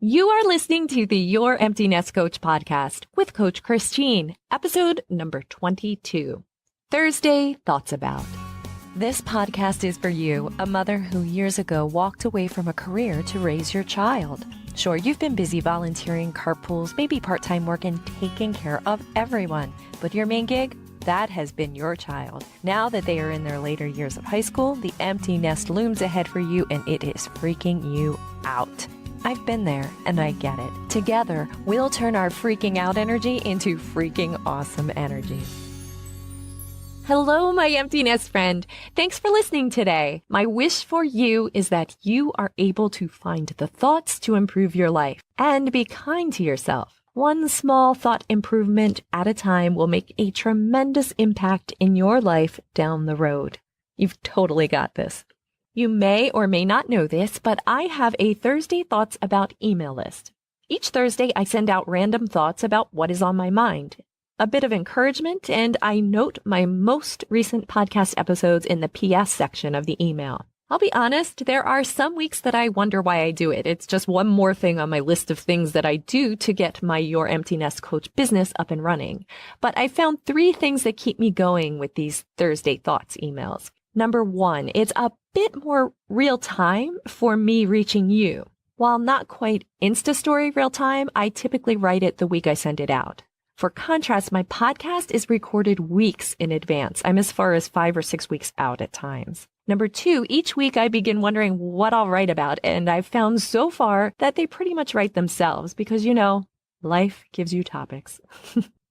You are listening to the Your Empty Nest Coach podcast with Coach Christine, episode number 22. Thursday Thoughts About. This podcast is for you, a mother who years ago walked away from a career to raise your child. Sure, you've been busy volunteering, carpools, maybe part-time work, and taking care of everyone. But your main gig? That has been your child. Now that they are in their later years of high school, the empty nest looms ahead for you, and it is freaking you out. I've been there, and I get it. Together, we'll turn our freaking out energy into freaking awesome energy. Hello, my empty nest friend. Thanks for listening today. My wish for you is that you are able to find the thoughts to improve your life and be kind to yourself. One small thought improvement at a time will make a tremendous impact in your life down the road. You've totally got this. You may or may not know this, but I have a Thursday Thoughts About email list. Each Thursday, I send out random thoughts about what is on my mind, a bit of encouragement, and I note my most recent podcast episodes in the PS section of the email. I'll be honest, there are some weeks that I wonder why I do it. It's just one more thing on my list of things that I do to get my Your Empty Nest Coach business up and running. But I found 3 things that keep me going with these Thursday Thoughts emails. Number 1, it's a bit more real time for me reaching you. While not quite Insta story real time, I typically write it the week I send it out. For contrast, my podcast is recorded weeks in advance. I'm as far as 5 or 6 weeks out at times. Number 2, each week I begin wondering what I'll write about, and I've found so far that they pretty much write themselves because, life gives you topics.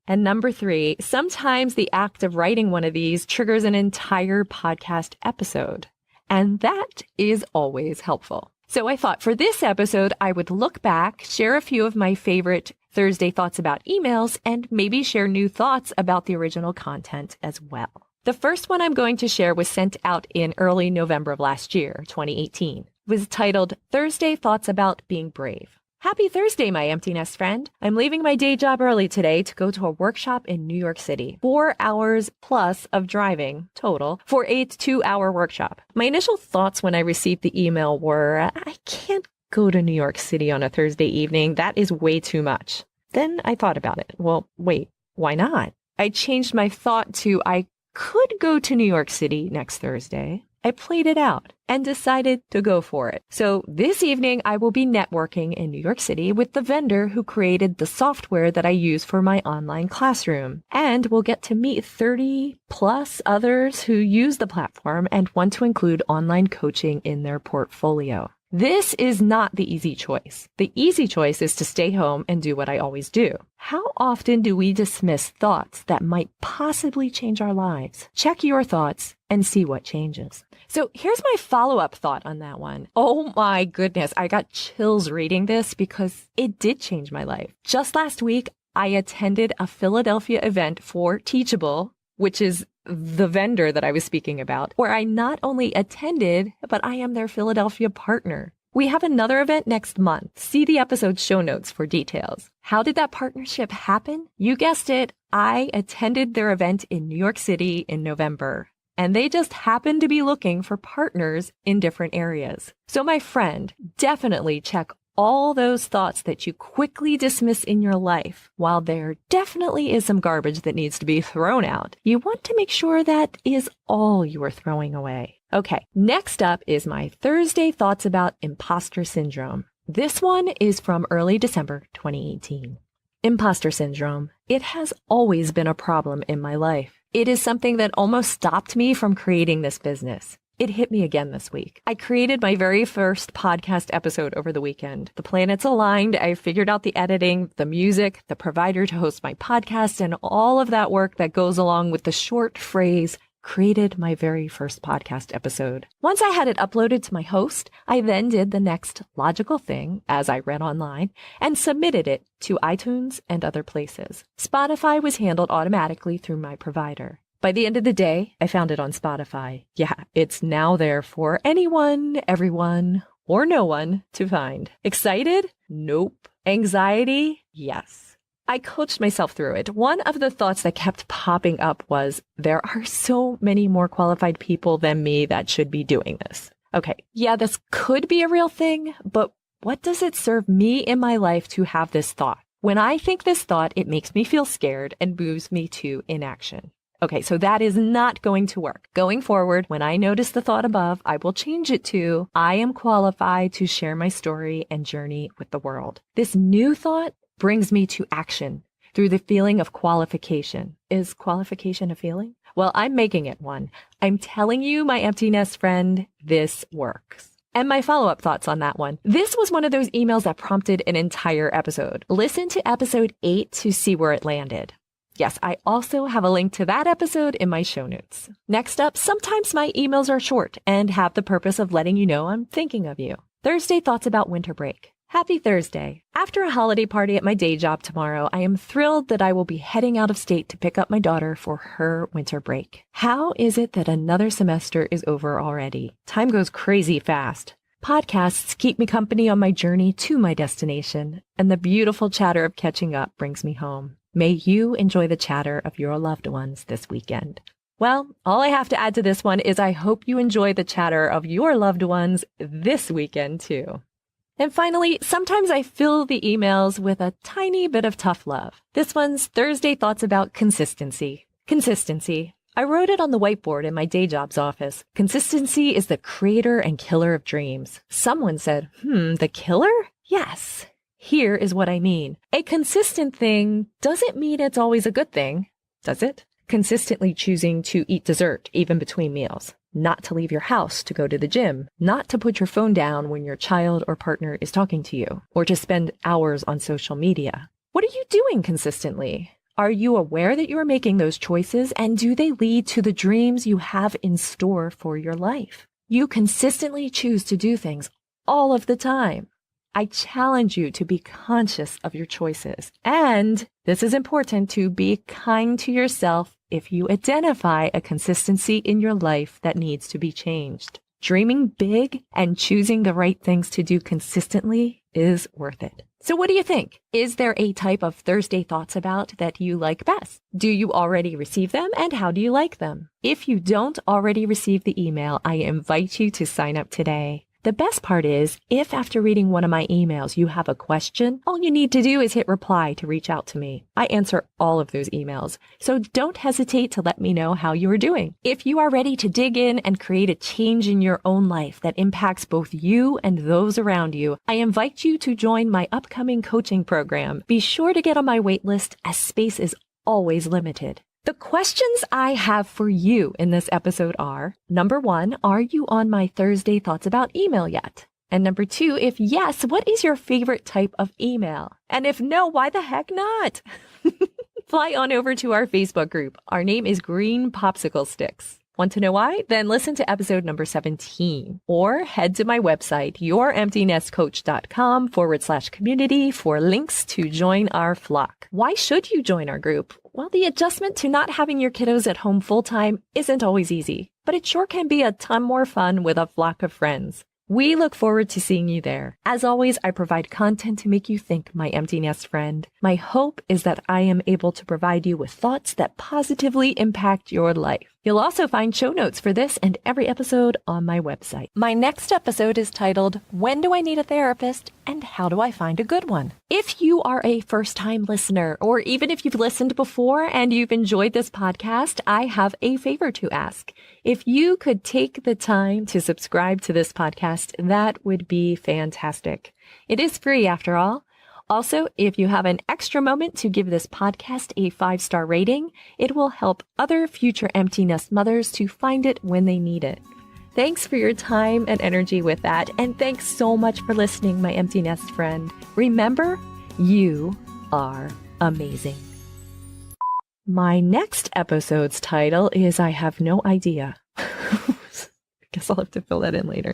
And number 3, sometimes the act of writing one of these triggers an entire podcast episode, and that is always helpful. So I thought for this episode, I would look back, share a few of my favorite Thursday Thoughts About emails, and maybe share new thoughts about the original content as well. The first one I'm going to share was sent out in early November of last year, 2018. It was titled Thursday Thoughts About Being Brave. Happy Thursday, my empty nest friend. I'm leaving my day job early today to go to a workshop in New York City. 4 hours plus of driving total for a 2-hour workshop. My initial thoughts when I received the email were, I can't go to New York City on a Thursday evening. That is way too much. Then I thought about it. Well, wait, why not? I changed my thought to I could go to New York City next Thursday. I played it out and decided to go for it. So this evening, I will be networking in New York City with the vendor who created the software that I use for my online classroom. And we'll get to meet 30 plus others who use the platform and want to include online coaching in their portfolio. This is not the easy choice. The easy choice is to stay home and do what I always do. How often do we dismiss thoughts that might possibly change our lives? Check your thoughts and see what changes. So here's my follow-up thought on that one. Oh my goodness, I got chills reading this because it did change my life. Just last week, I attended a Philadelphia event for Teachable, which is the vendor that I was speaking about, where I not only attended, but I am their Philadelphia partner. We have another event next month. See the episode show notes for details. How did that partnership happen? You guessed it. I attended their event in New York City in November, and they just happened to be looking for partners in different areas. So my friend, definitely check all those thoughts that you quickly dismiss in your life. While there definitely is some garbage that needs to be thrown out, you want to make sure that is all you are throwing away. Okay, next up is my Thursday Thoughts About Imposter Syndrome. This one is from early December 2018. Imposter syndrome. It has always been a problem in my life. It is something that almost stopped me from creating this business. It hit me again this week. I created my very first podcast episode over the weekend. The planets aligned. I figured out the editing, the music, the provider to host my podcast, and all of that work that goes along with the short phrase, created my very first podcast episode. Once I had it uploaded to my host, I then did the next logical thing, as I read online, and submitted it to iTunes and other places. Spotify was handled automatically through my provider. By the end of the day, I found it on Spotify. Yeah, it's now there for anyone, everyone, or no one to find. Excited? Nope. Anxiety? Yes. I coached myself through it. One of the thoughts that kept popping up was, there are so many more qualified people than me that should be doing this. Okay, yeah, this could be a real thing, but What does it serve me in my life to have this thought? When I think this thought, it makes me feel scared and moves me to inaction. Okay, so that is not going to work. Going forward, when I notice the thought above, I will change it to, I am qualified to share my story and journey with the world. This new thought brings me to action through the feeling of qualification. Is qualification a feeling? Well, I'm making it one. I'm telling you, my empty nest friend, this works. And my follow-up thoughts on that one. This was one of those emails that prompted an entire episode. Listen to episode 8 to see where it landed. Yes, I also have a link to that episode in my show notes. Next up, sometimes my emails are short and have the purpose of letting you know I'm thinking of you. Thursday thoughts about winter break. Happy Thursday. After a holiday party at my day job tomorrow, I am thrilled that I will be heading out of state to pick up my daughter for her winter break. How is it that another semester is over already? Time goes crazy fast. Podcasts keep me company on my journey to my destination, and the beautiful chatter of catching up brings me home. May you enjoy the chatter of your loved ones this weekend. Well, all I have to add to this one is I hope you enjoy the chatter of your loved ones this weekend too. And finally, sometimes I fill the emails with a tiny bit of tough love. This one's Thursday thoughts about consistency. Consistency. I wrote it on the whiteboard in my day job's office. Consistency is the creator and killer of dreams. Someone said, the killer? Yes. Here is what I mean. A consistent thing doesn't mean it's always a good thing, does it? Consistently choosing to eat dessert even between meals, not to leave your house to go to the gym, not to put your phone down when your child or partner is talking to you, or to spend hours on social media. What are you doing consistently? Are you aware that you are making those choices, and do they lead to the dreams you have in store for your life? You consistently choose to do things all of the time. I challenge you to be conscious of your choices. And this is important, to be kind to yourself if you identify a consistency in your life that needs to be changed. Dreaming big and choosing the right things to do consistently is worth it. So what do you think? Is there a type of Thursday thoughts about that you like best? Do you already receive them, and how do you like them? If you don't already receive the email, I invite you to sign up today. The best part is, if after reading one of my emails you have a question, all you need to do is hit reply to reach out to me. I answer all of those emails, so don't hesitate to let me know how you are doing. If you are ready to dig in and create a change in your own life that impacts both you and those around you, I invite you to join my upcoming coaching program. Be sure to get on my wait list, as space is always limited. The questions I have for you in this episode are, number 1, are you on my Thursday Thoughts About email yet? And number 2, if yes, what is your favorite type of email? And if no, why the heck not? Fly on over to our Facebook group. Our name is Green Popsicle Sticks. Want to know why? Then listen to episode number 17, or head to my website, youremptynestcoach.com/community for links to join our flock. Why should you join our group? Well, the adjustment to not having your kiddos at home full time isn't always easy, but it sure can be a ton more fun with a flock of friends. We look forward to seeing you there. As always, I provide content to make you think, my empty nest friend. My hope is that I am able to provide you with thoughts that positively impact your life. You'll also find show notes for this and every episode on my website. My next episode is titled, When Do I Need a Therapist and How Do I Find a Good One? If you are a first-time listener, or even if you've listened before and you've enjoyed this podcast, I have a favor to ask. If you could take the time to subscribe to this podcast, that would be fantastic. It is free after all. Also, if you have an extra moment to give this podcast a 5-star rating, it will help other future empty nest mothers to find it when they need it. Thanks for your time and energy with that, and thanks so much for listening, my empty nest friend. Remember, you are amazing. My next episode's title is I Have No Idea. Guess I'll have to fill that in later.